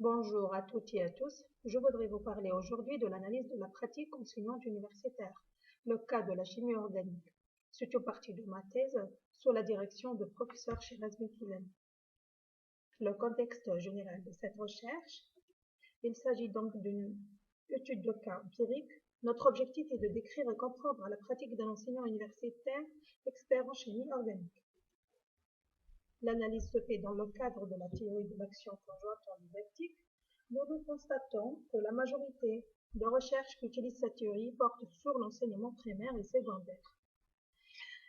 Bonjour à toutes et à tous. Je voudrais vous parler aujourd'hui de l'analyse de la pratique enseignante universitaire, le cas de la chimie organique. C'est une partie de ma thèse sous la direction du professeur Shiraz Mekilem. Le contexte général de cette recherche, il s'agit donc d'une étude de cas empirique. Notre objectif est de décrire et comprendre la pratique d'un enseignant universitaire expert en chimie organique. L'analyse se fait dans le cadre de la théorie de l'action conjointe en didactique. Nous constatons que la majorité des recherches qui utilisent cette théorie portent sur l'enseignement primaire et secondaire.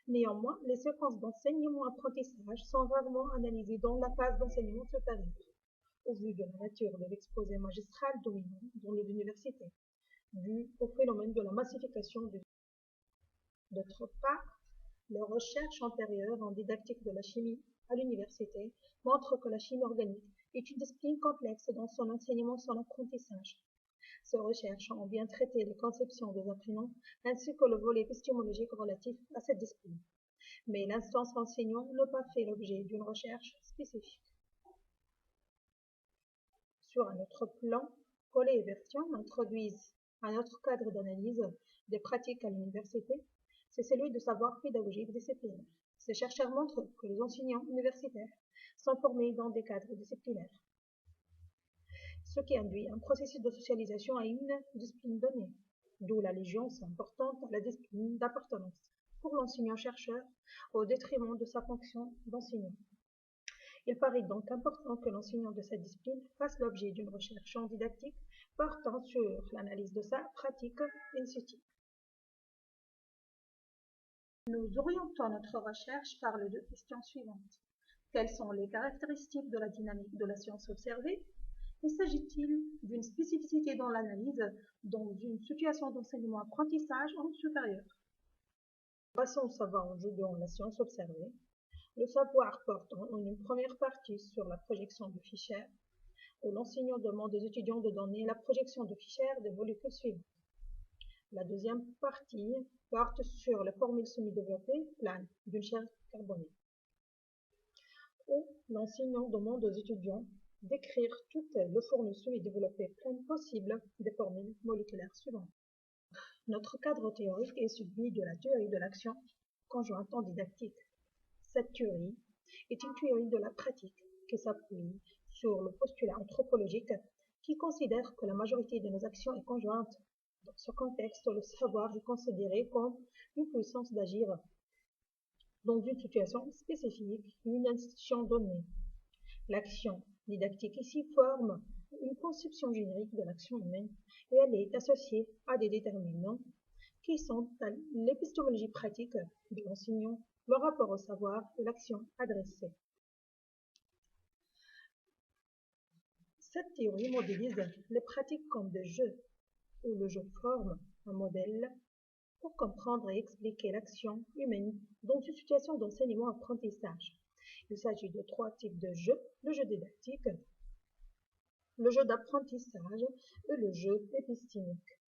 Néanmoins, les séquences d'enseignement-apprentissage sont rarement analysées dans la phase d'enseignement supérieur, au vu de la nature de l'exposé magistral dominant dans les universités, dû au phénomène de la massification du. D'autre part, les recherches antérieures en didactique de la chimie à l'université montrent que la chimie organique est une discipline complexe dans son enseignement et son apprentissage. Ces recherches ont bien traité les conceptions des apprenants ainsi que le volet épistémologique relatif à cette discipline. Mais l'instance enseignant n'a pas fait l'objet d'une recherche spécifique. Sur un autre plan, Collet et Vertion introduisent un autre cadre d'analyse des pratiques à l'université, c'est celui de savoir pédagogique disciplinaire. Ces chercheurs montrent que les enseignants universitaires sont formés dans des cadres disciplinaires, ce qui induit un processus de socialisation à une discipline donnée, d'où l'allégeance importante à la discipline d'appartenance pour l'enseignant-chercheur au détriment de sa fonction d'enseignant. Il paraît donc important que l'enseignant de cette discipline fasse l'objet d'une recherche en didactique portant sur l'analyse de sa pratique in situ. Nous orientons notre recherche par les deux questions suivantes. Quelles sont les caractéristiques de la dynamique de la science observée? Et s'agit-il d'une spécificité dans l'analyse dans une situation d'enseignement-apprentissage en supérieur? Passons au savoir en jeu dans la science observée. Le savoir porte en une première partie sur la projection de Fischer, où l'enseignant demande aux étudiants de donner la projection de Fischer des molécules suivantes. La deuxième partie porte sur les formules semi-développées planes d'une chair carbonée, où l'enseignant demande aux étudiants d'écrire toutes les formules semi-développées planes possibles des formules moléculaires suivantes. Notre cadre théorique est celui de la théorie de l'action conjointe en didactique. Cette théorie est une théorie de la pratique qui s'appuie sur le postulat anthropologique qui considère que la majorité de nos actions est conjointe. Dans ce contexte, le savoir est considéré comme une puissance d'agir dans une situation spécifique, une institution donnée. L'action didactique ici forme une conception générique de l'action humaine et elle est associée à des déterminants qui sont l'épistémologie pratique de l'enseignant, le rapport au savoir et l'action adressée. Cette théorie modélise les pratiques comme des jeux, où le jeu forme un modèle pour comprendre et expliquer l'action humaine dans une situation d'enseignement-apprentissage. Il s'agit de trois types de jeux, le jeu didactique, le jeu d'apprentissage et le jeu épistémique.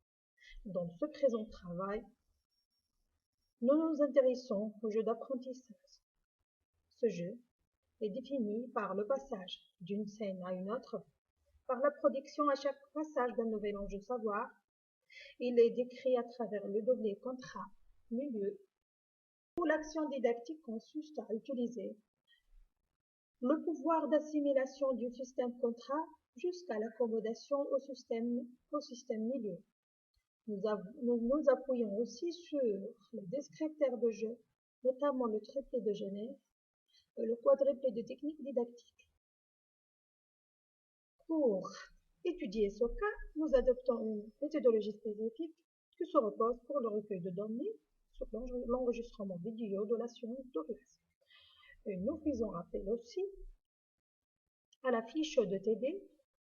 Dans ce présent travail, nous nous intéressons au jeu d'apprentissage. Ce jeu est défini par le passage d'une scène à une autre, par la production à chaque passage d'un nouvel enjeu savoir. Il est décrit à travers le doublé contrat-milieu, où l'action didactique consiste à utiliser le pouvoir d'assimilation du système contrat jusqu'à l'accommodation au système milieu. Nous nous appuyons aussi sur les descripteurs de jeu, notamment le triplet de Genève et le quadruplet de technique didactique. Pour étudier ce cas, nous adoptons une méthodologie spécifique qui se repose pour le recueil de données sur l'enregistrement vidéo de la science de classe. Et nous faisons appel aussi à la fiche de TD,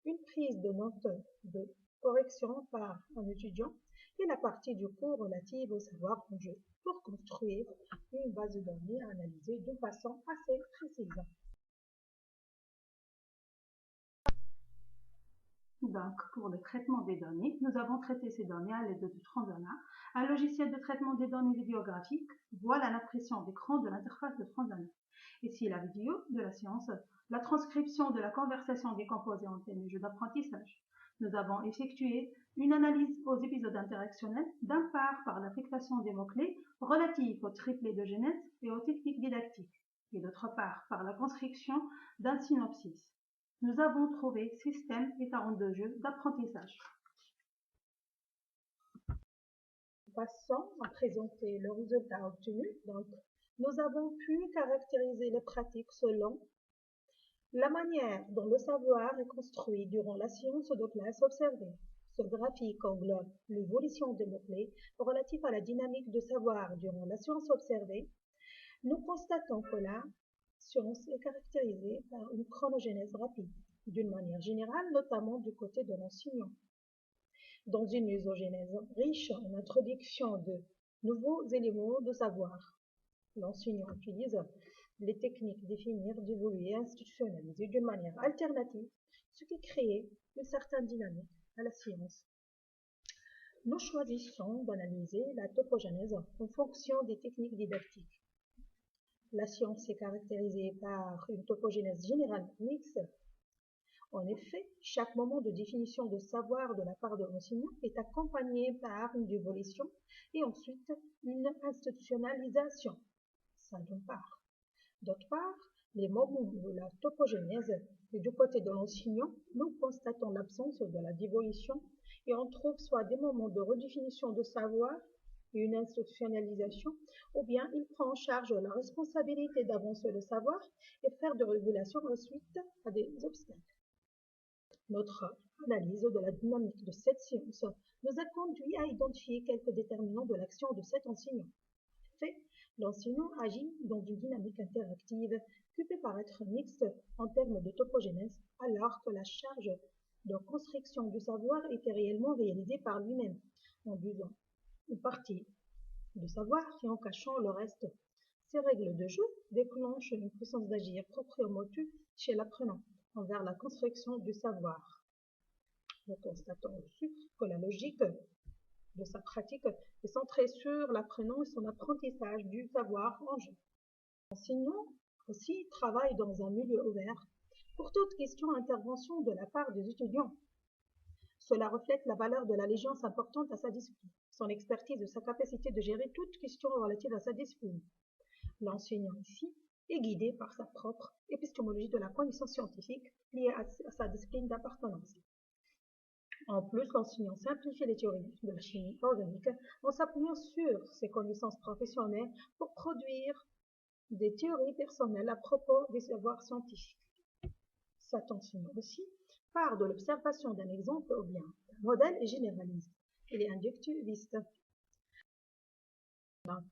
une prise de notes de correction par un étudiant et la partie du cours relative au savoir en jeu pour construire une base de données à analyser de façon assez précise. Donc, pour le traitement des données, nous avons traité ces données à l'aide de Transana, un logiciel de traitement des données vidéographiques. Voilà l'impression d'écran de l'interface de Transana. Ici la vidéo de la séance la transcription de la conversation décomposée en thèmes et jeux d'apprentissage. Nous avons effectué une analyse aux épisodes interactionnels, d'un part par l'affectation des mots-clés relatifs aux triplés de genèse et aux techniques didactiques, et d'autre part par la construction d'un synopsis. Nous avons trouvé système et terrain de jeu d'apprentissage. Passons à présenter le résultat obtenu. Donc, nous avons pu caractériser les pratiques selon la manière dont le savoir est construit durant la séance de classe observée. Ce graphique englobe l'évolution des mots-clés relatifs à la dynamique de savoir durant la séance observée. Nous constatons que la science est caractérisée par une chronogénèse rapide, d'une manière générale, notamment du côté de l'enseignant. Dans une lusogénèse riche en introduction de nouveaux éléments de savoir, l'enseignant utilise les techniques définies d'évoluer et institutionnaliser d'une manière alternative, ce qui crée une certaine dynamique à la science. Nous choisissons d'analyser la topogénèse en fonction des techniques didactiques. La science est caractérisée par une topogénèse générale mixte. En effet, chaque moment de définition de savoir de la part de l'enseignant est accompagné par une dévolution et ensuite une institutionnalisation. Ça d'une part. D'autre part, les moments de la topogénèse et du côté de l'enseignant, nous constatons l'absence de la dévolution et on trouve soit des moments de redéfinition de savoir et une institutionnalisation, ou bien il prend en charge la responsabilité d'avancer le savoir et faire de régulation ensuite à des obstacles. Notre analyse de la dynamique de cette séance nous a conduit à identifier quelques déterminants de l'action de cet enseignant. En fait, l'enseignant agit dans une dynamique interactive qui peut paraître mixte en termes de topogénèse, alors que la charge de construction du savoir était réellement réalisée par lui-même, en buvant une partie du savoir et en cachant le reste. Ces règles de jeu déclenchent une puissance d'agir proprement chez l'apprenant envers la construction du savoir. Nous constatons aussi que la logique de sa pratique est centrée sur l'apprenant et son apprentissage du savoir en jeu. L'enseignant aussi travaille dans un milieu ouvert pour toute question d'intervention de la part des étudiants. Cela reflète la valeur de l'allégeance importante à sa discipline, son expertise et sa capacité de gérer toute question relative à sa discipline. L'enseignant ici est guidé par sa propre épistémologie de la connaissance scientifique liée à sa discipline d'appartenance. En plus, l'enseignant simplifie les théories de la chimie organique en s'appuyant sur ses connaissances professionnelles pour produire des théories personnelles à propos des savoirs scientifiques. Cet enseignant aussi part de l'observation d'un exemple ou bien d'un modèle et généralise. Il est inductiviste. Donc,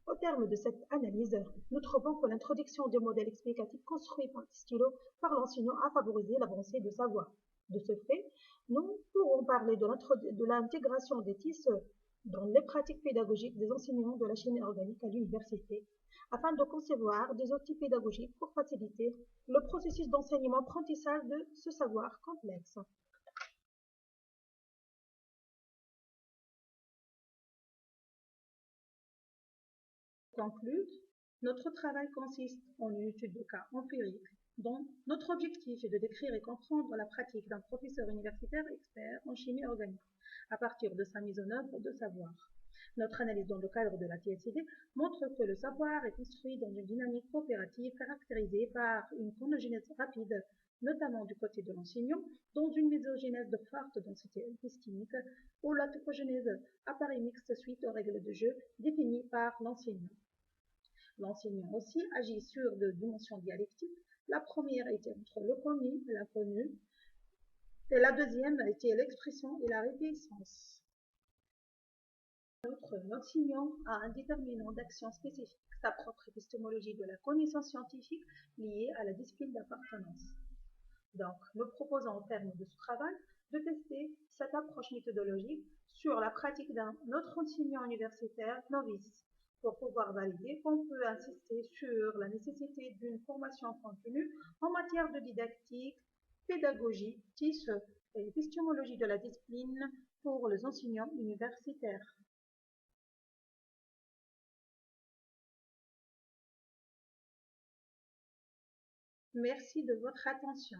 au terme de cette analyse, nous trouvons que l'introduction des modèles explicatifs construits par stylo par l'enseignant a favorisé l'avancée de savoir. De ce fait, nous pourrons parler de l'intégration des TIS dans les pratiques pédagogiques des enseignants de la chimie organique à l'université, afin de concevoir des outils pédagogiques pour faciliter le processus d'enseignement-apprentissage de ce savoir complexe. Pour conclure, notre travail consiste en une étude de cas empirique dont notre objectif est de décrire et comprendre la pratique d'un professeur universitaire expert en chimie organique à partir de sa mise en œuvre de savoir. Notre analyse dans le cadre de la TSCD montre que le savoir est construit dans une dynamique coopérative caractérisée par une chronogénèse rapide, notamment du côté de l'enseignant, dans une mésogénèse de forte densité épistimique, où la topogénèse apparaît mixte suite aux règles de jeu définies par l'enseignant. L'enseignant aussi agit sur deux dimensions dialectiques. La première était entre le connu et l'inconnu, et la deuxième était l'expression et la réticence. L'enseignant a un déterminant d'action spécifique, sa propre épistémologie de la connaissance scientifique liée à la discipline d'appartenance. Donc, nous proposons au terme de ce travail de tester cette approche méthodologique sur la pratique d'un autre enseignant universitaire novice, pour pouvoir valider qu'on peut insister sur la nécessité d'une formation continue en matière de didactique, pédagogie, TIS et épistémologie de la discipline pour les enseignants universitaires. Merci de votre attention.